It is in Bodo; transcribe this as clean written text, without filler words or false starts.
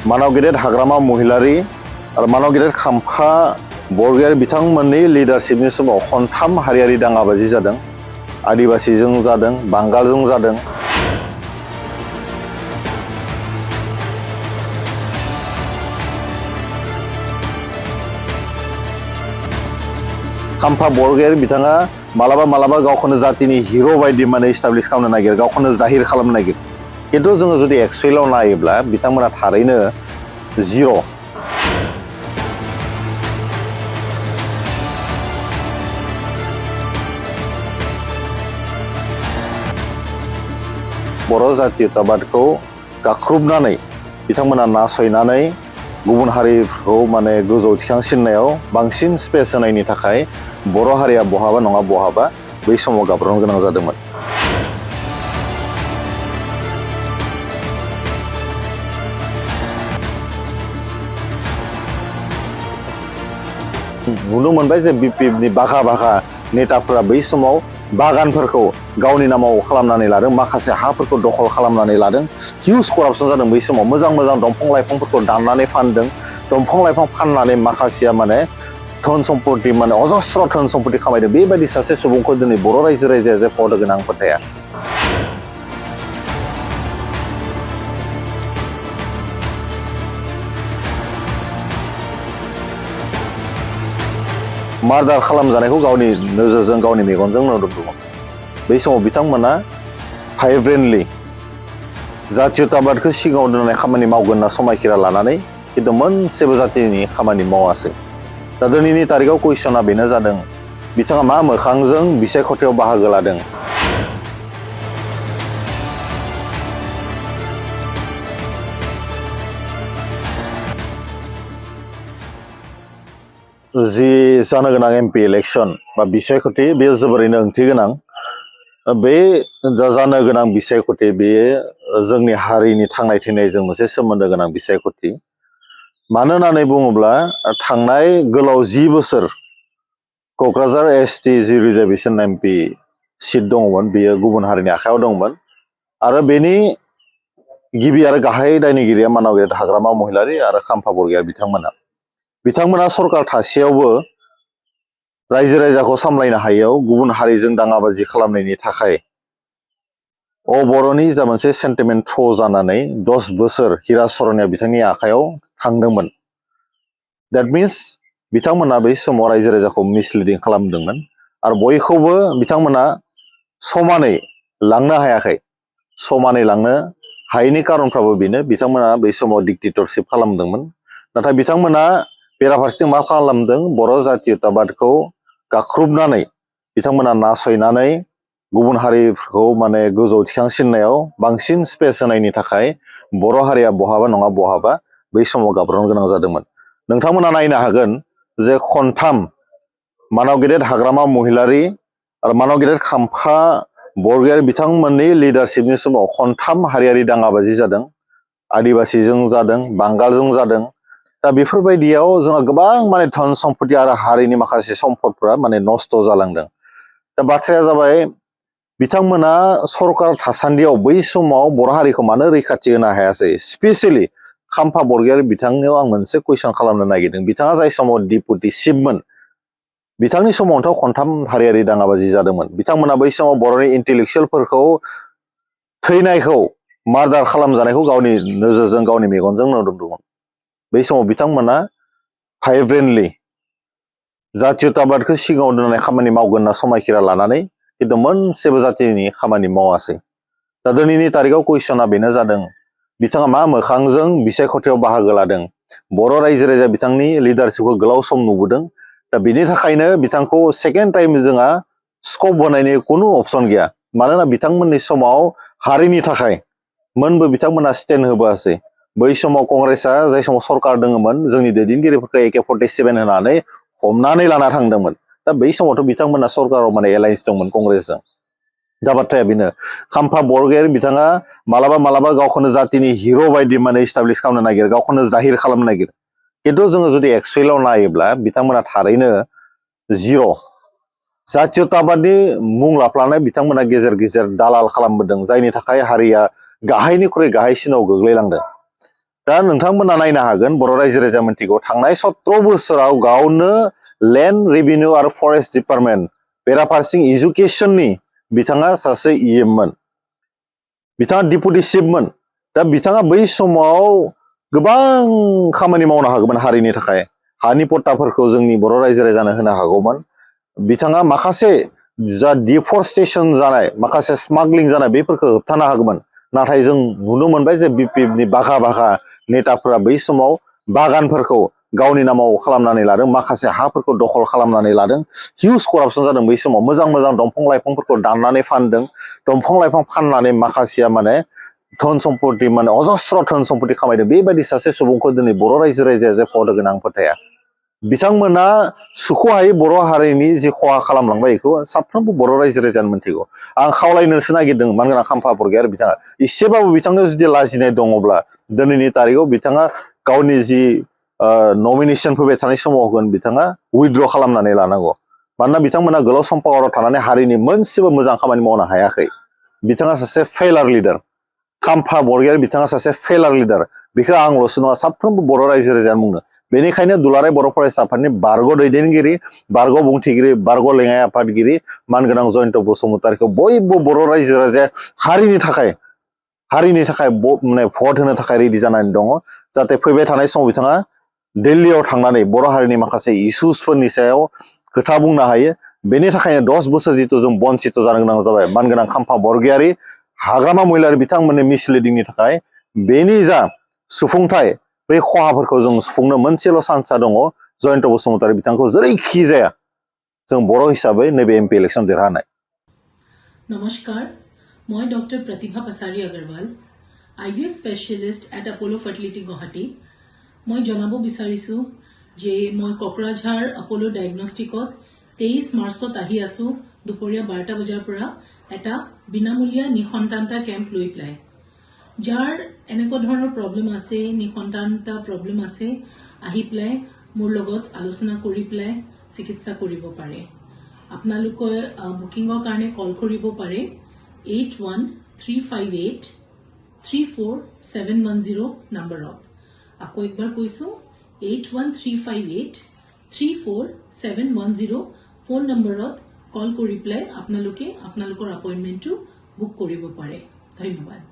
मानव गेदेर हाग्रामा महिलारि आरो मानव गेदेर खाम्फा बरगयारि बिथांमोननि लिडारशिपनि समाव खनथाम हारियारि दाङाबाजि जादों। आदिबासीजों जादों, बांगालजों जादों। खाम्फा बरगयारि बिथाङा मालाबा गावखौनो जातिनि हिरो बायदि माने इस्टाब्लिश खालामनो नागिर, गावखौनो जाहिर खालामनो नागिर। किन्तु जोङो जुदि एक्सुएलाव नायोब्ला बिथांमोना थारैनो जिर'। बर' जातीयताबादखौ गाख्रुबनानै बिथांमोना नासयनानै गुबुन हारिफोरखौ माने गोजौ थिखांसिननायाव बांसिन स्पेस होनायनि थाखाय बर' हारिया बहाबा नङा बहाबा बै समाव गाब्रनो गोनां जादोंमोन। नुनो मोनबाय जे बिपिएफनि बाघा नेताफोरा बै समाव बागानफोरखौ गावनि नामाव खालामनानै लादों, माखासे हाफोरखौ दखल खालामनानै लादों। हिउज करापसन जादों बै समाव। मोजां दंफां लाइफांफोरखौ दाननानै फानदों। दंफां लाइफां फाननानै माखासेया माने धन सम्पति माने अजस्र धन सम्पति खामायदों। बेबायदि सासे सुबुंखौ दिनै बर' रायजोआ जे पद होगोन आं फोथाया। मार्डार खालामजानायखौ गावनि नोजोरजों गावनि मेगनजों नुदोंमोन। बै समाव बिथांमोना भाइब्रेन्टलि जातीयताबादखौ सिगाङाव दोननाय खामानि मावगोन होनना समायखिरा लानानै खिन्थु मोनसेबो जातिनि खामानि मावासै। दा दिनैनि तारिखाव कुइसना बेनो जादों, बिथाङा मा मोखांजों बिसायख'थियाव बाहागो लादों? जि जानो गोनां एमपि इलेक्शन बा बिसायख'थि बेयो जोबोरैनो ओंथि गोनां। बे जानो गोनां बिसायख'थि बेयो जोंनि हारिनि थांनाय थैनायजों मोनसे सोमोन्दो गोनां बिसायख'थि। मानो होननानै बुङोब्ला थांनाय गोलाव 10 बोसोर क'क्राझार एसटि जि रिजार्भेसन एमपि सिट दङमोन बेयो गुबुन हारिनि आखायाव दंमोन आरो बेनि गिबि आरो गाहाय दायनिगिरिया मानव गेदेर हाग्रामा महिलारि आरो खाम्फा बरगयारि बिथांमोना सरकार थासेयावबो रायजो राजाखौ सामलायनो हायैयाव गुबुन हारिजों दाङाबाजि खालामनायनि थाखाय बर'नि जा मोनसे सेन्टिमेन्ट थ्र' जानानै 10 बोसोर हिराज सर'निया बिथांनि आखायाव थांदोंमोन। द्याट मिन्स बिथांमोना बै समाव रायजो राजाखौ मिसलिडिं खालामदोंमोन आरो बयखौबो बिथांमोना समानै लांनो हायाखै। समानै लांनो हायैनि खारनफ्राबो बेनो, बिथांमोना बै समाव डिक्टेटरशिप खालामदोंमोन। नाथाय बिथांमोना बेराफारसेथिं मा खालामदों? बर' जातीयताबादखौ गाख्रुबनानै बिथांमोना नासयनानै गुबुन हारिफोरखौ माने गोजौ थिखांसिननायाव बांसिन स्पेस होनायनि थाखाय बर' हारिया बहाबा नङा बहाबा बै समाव गाब्रनो गोनां जादोंमोन। नोंथांमोना नायनो हागोन जे खनथाम मानव गेदेर हाग्रामा महिलारि आरो मानव गेदेर खाम्फा बरगयारि बिथांमोननि लिडारशिपनि समाव खनथाम हारियारि दाङाबाजि जादों। आदिबासीजों जादों, बांगालजों जादों। दा बेफोरबायदियाव जोंहा गोबां माने धन सम्पति आरो हारिनि माखासे सम्पदफोरा माने नस्थ' जालांदों। दा बाथ्राया जाबाय बिथांमोना सरकार थासान्दियाव बै समाव बर' हारिखौ मानो रैखाथि होनो हायासै? स्पेसियेलि खाम्फा बरगयारि बिथांनियाव आं मोनसे कुइसन खालामनो नागिरदों। बिथाङा जाय समाव डिपुटि चिफमोन बिथांनि समावथ' खनथाम हारियारि दाङाबाजि जादोंमोन। बिथांमोना बै समाव बर'नि इन्टेलेक्सुयेलफोरखौ थैनायखौ मार्डार खालामजानायखौ गावनि नोजोरजों गावनि मेगनजों नुदोंमोन। बै समाव बिथांमोना भाइब्रेन्टलि जातीयताबादखौ सिगाङाव दोननाय खामानि मावगोन होनना समायखिरा लानानै खिन्थु मोनसेबो जातिनि खामानि मावासै। दा दिनैनि तारिखाव कुइसना बेनो जादों, बिथाङा मा मोखांजों बिसायख'थियाव बाहागो लादों? बर' रायजो राजाया बिथांनि लिडारशिपखौ गोलाव सम नुबोदों। दा बिनि थाखायनो बिथांखौ सेकेन्ड टाइम जोंहा स्कप होनायनि खुनु अपसन गैया। मानोना बिथांमोननि समाव हारिनि थाखाय मोनबो बिथांमोना स्टेन्ड होबोआसै। बै समाव कंग्रेसआ जाय समाव सरकार दङमोन जोंनि दैदेनगिरिफोरखौ AK-47 होनानै हमनानै लाना थांदोंमोन। दा बै समावथ' बिथांमोना सरकाराव माने एलायन्स दंमोन कंग्रेसजों। दा बाथ्राया बेनो, खाम्फा बरगयारि बिथाङा मालाबा गावखौनो जातिनि हिरो बायदि माने इस्टाब्लिश खालामनो नागिर, गावखौनो जाहिर खालामनो नागिर। खिन्थु जोङो जुदि एक्सुएलाव नायोब्ला बिथांमोना थारैनो जिर'। जातीयताबादनि मुं लाफ्लानाय बिथांमोना गेजेर दालाल खालामबोदों, जायनि थाखाय हारिया गाहायनिख्रुइ गाहायसिनाव गोग्लैलांदों। दा नोंथांमोना नायनो हागोन बर' रायजो राजा मिन्थिगौ थांनाय 17 बोसोराव गावनो लेन्ड रेभिनिउ आरो फरेस्ट डिपार्टमेन्ट बेराफारसेथिं एजुकेसननि बिथाङा सासे इएममोन बिथाङा डिपुटि चिफमोन दा बिथाङा बै समाव गोबां खामानि मावनो हागौमोन हारिनि थाखाय हानि पट्टाफोरखौ जोंनि बर' रायजो राजानो होनो हागौमोन बिथाङा माखासे जा डिफरेस्टेसन जानाय माखासे स्मागलिं जानाय बेफोरखौ होबथानो हागौमोन नाथाय जों नुनो मोनबाय जे बिपिएफनि बाघा बाघा नेताफोरा बै समाव बागानफोरखौ गावनि नामाव खालामनानै लादों माखासे हाफोरखौ दखल खालामनानै लादों हिउज करापसन जादों बै समाव मोजां मोजां दंफां लाइफांफोरखौ दाननानै फानदों दंफां लाइफां फाननानै माखासेया माने धन सम्पति माने अजस्र धन सम्पति खामायदों बेबायदि सासे सुबुंखौ दिनै बर' रायजो राजाया जे फद होगोन आं फोथाया बिथांमोना सुख'हायै बर' हारिनि जि खहा खालामलांबाय बेखौ साफ्रोमबो बर' रायजो राजानो मिन्थिगौ आं खावलायनोसो नागिरदों मानोना खाम्फा बरगयारि बिथाङा एसेबाबो बिथांनो जुदि लाजिनाय दङब्ला दिनैनि तारिखआव बिथाङा गावनि जि नमिनेसन फैबाय थानाय समाव होगोन बिथाङा उइथड्र खालामनानै लानांगौ मानोना बिथांमोना गोलाव सम पावाराव थानानै हारिनि मोनसेबो मोजां खामानि मावनो हायाखै बिथाङा सासे फेलार लिडार खाम्फा बरगयारि बिथाङा सासे फेलार लिडार बेखौ आंल'सो नङा साफ्रोमबो बर' रायजो राजानो बुंनो बेनिखायनो दुलाराय बर' फरायसा आफादनि बारग' दैदेनगिरि बारग' बुंथिगिरि बारग' लेङाइ आफादगिरि मानगोनां जयन्त बसुमतारीखौ बयबो बर' रायजो राजाया हारिनि थाखाय माने भट होनो थाखाय रेडि जानानै दङ जाहाथे फैबाय थानाय समाव बिथाङा दिल्लीयाव थांनानै बर' हारिनि माखासे इस्युसफोरनि सायाव खोथा बुंनो हायो बेनि थाखायनो 10 बोसोर जिथु जों बन्सित जानो गोनां जाबाय मानगोनां खाम्फा बरगयारि हाग्रामा महिलारि बिथांमोननि मिसलिडिंनि थाखाय बेनि जा सुफुंथाय बै खहाफोरखौ जों सुफुंनो मोनसेल' चान्सआ दङ जयन्त बसुमतारी बिथांखौ जेरैखि जाया जों बर' हिसाबै नैबे एमपि इलेक्सन देरहानाय नमस्कार मैं doctor Pratibha Pasari Agarwal IVF specialist at Apollo fertility Guwahati मैं जनाब विचारिছো जे मैं कक्राझार अपोलो डायग्नोस्टिकत 23 मार्चत आহি आছো দুপৰীয়া 12টা বজাৰ পৰা এটা বিনামূলীয়া নিসন্তানতা কেম্প লৈ পেলাই যাৰ এনেকুৱা ধৰণৰ প্ৰব্লেম আছে নিসন্তানতা প্ৰব্লেম আছে আহি পেলাই মোৰ লগত আলোচনা কৰি পেলাই চিকিৎসা কৰিব পাৰে আপোনালোকে বুকিংৰ কাৰণে কল কৰিব পাৰে 8135834710 নম্বৰত আকৌ একবাৰ কৈছো 8135834710 ফোন নম্বৰত কল কৰি পেলাই আপোনালোকে আপোনালোকৰ এপইন্টমেন্টটো বুক কৰিব পাৰে ধন্যবাদ